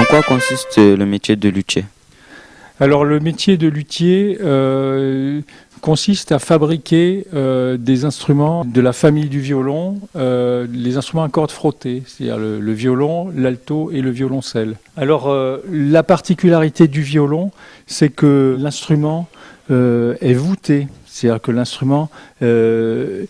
quoi consiste le métier de luthier? Alors le métier de luthier consiste à fabriquer des instruments de la famille du violon, les instruments à cordes frottées, c'est-à-dire le violon, l'alto et le violoncelle. Alors la particularité du violon, c'est que l'instrument est voûté, c'est-à-dire que l'instrument est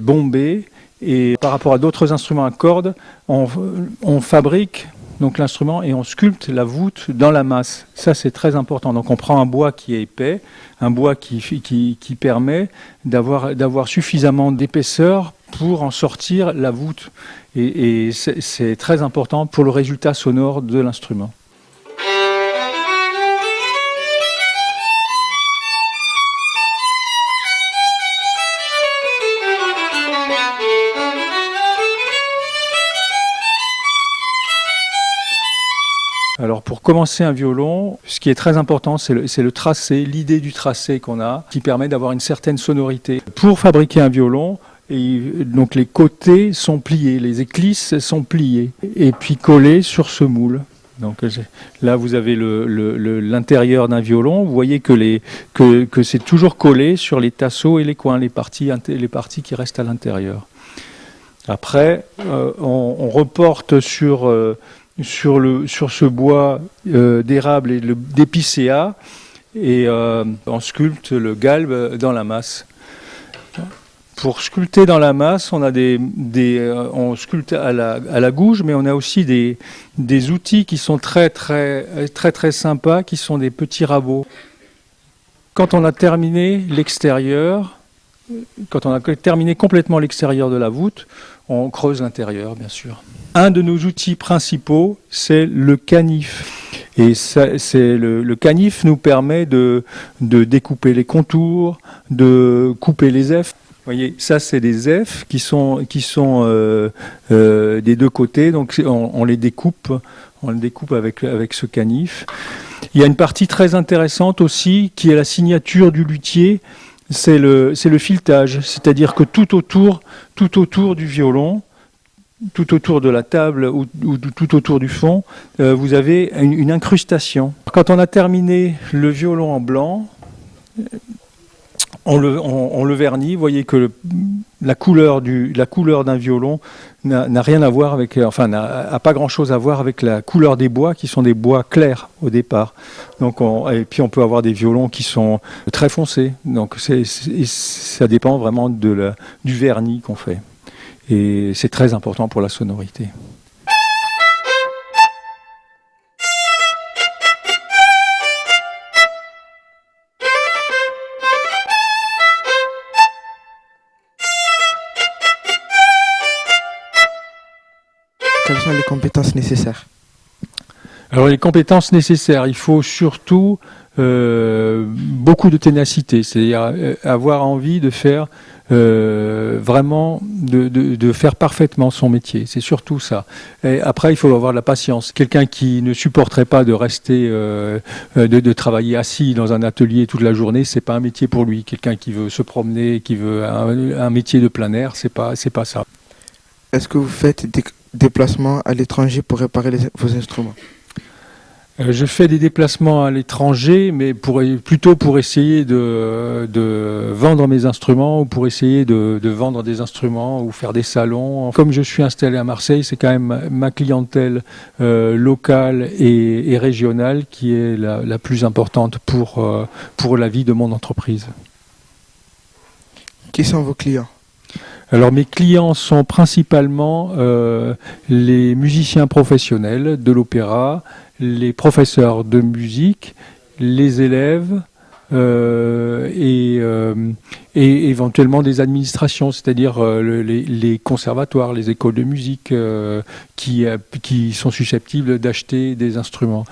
bombé, et par rapport à d'autres instruments à cordes, on fabrique donc l'instrument et on sculpte la voûte dans la masse. Ça, c'est très important. Donc on prend un bois qui est épais, un bois qui permet d'avoir suffisamment d'épaisseur pour en sortir la voûte. Et c'est très important pour le résultat sonore de l'instrument. Alors pour commencer un violon, ce qui est très important, c'est le tracé, l'idée du tracé qu'on a, qui permet d'avoir une certaine sonorité. Pour fabriquer un violon, donc les côtés sont pliés, les éclisses sont pliées et puis collées sur ce moule. Donc là vous avez l'intérieur d'un violon, vous voyez que c'est toujours collé sur les tasseaux et les coins, les parties qui restent à l'intérieur. Après, on reporte sur ce bois d'érable et d'épicéa et on sculpte le galbe dans la masse. Pour sculpter dans la masse, on a on sculpte à la gouge, mais on a aussi des outils qui sont très sympas, qui sont des petits rabots. Quand on a terminé l'extérieur, quand on a terminé complètement l'extérieur de la voûte, on creuse l'intérieur, bien sûr. Un de nos outils principaux, c'est le canif. Et le canif nous permet de découper les contours, de couper les F. Vous voyez, ça c'est des F qui sont des deux côtés, donc on les découpe avec ce canif. Il y a une partie très intéressante aussi qui est la signature du luthier. C'est le filetage, c'est-à-dire que tout autour du violon, tout autour de la table ou tout autour du fond, vous avez une incrustation. Quand on a terminé le violon en blanc, on le vernit. Vous voyez que la couleur d'un violon n'a rien à voir avec, n'a pas grand-chose à voir avec la couleur des bois qui sont des bois clairs au départ. Donc et puis on peut avoir des violons qui sont très foncés. Donc ça dépend vraiment du vernis qu'on fait. Et c'est très important pour la sonorité. Quelles sont les compétences nécessaires? Alors les compétences nécessaires, il faut surtout beaucoup de ténacité, c'est-à-dire avoir envie de faire vraiment de faire parfaitement son métier, c'est surtout ça. Et après il faut avoir de la patience. Quelqu'un qui ne supporterait pas de rester de travailler assis dans un atelier toute la journée, c'est pas un métier pour lui. Quelqu'un qui veut se promener, qui veut un métier de plein air, c'est pas ça. Est-ce que vous faites des déplacements à l'étranger pour réparer vos instruments? Je fais des déplacements à l'étranger, mais plutôt pour essayer de vendre mes instruments ou pour essayer de vendre des instruments ou faire des salons. Comme je suis installé à Marseille, c'est quand même ma clientèle locale et régionale qui est la plus importante pour la vie de mon entreprise. Qui sont vos clients? Alors mes clients sont principalement les musiciens professionnels de l'opéra, les professeurs de musique, les élèves et éventuellement des administrations, c'est-à-dire les conservatoires, les écoles de musique qui sont susceptibles d'acheter des instruments.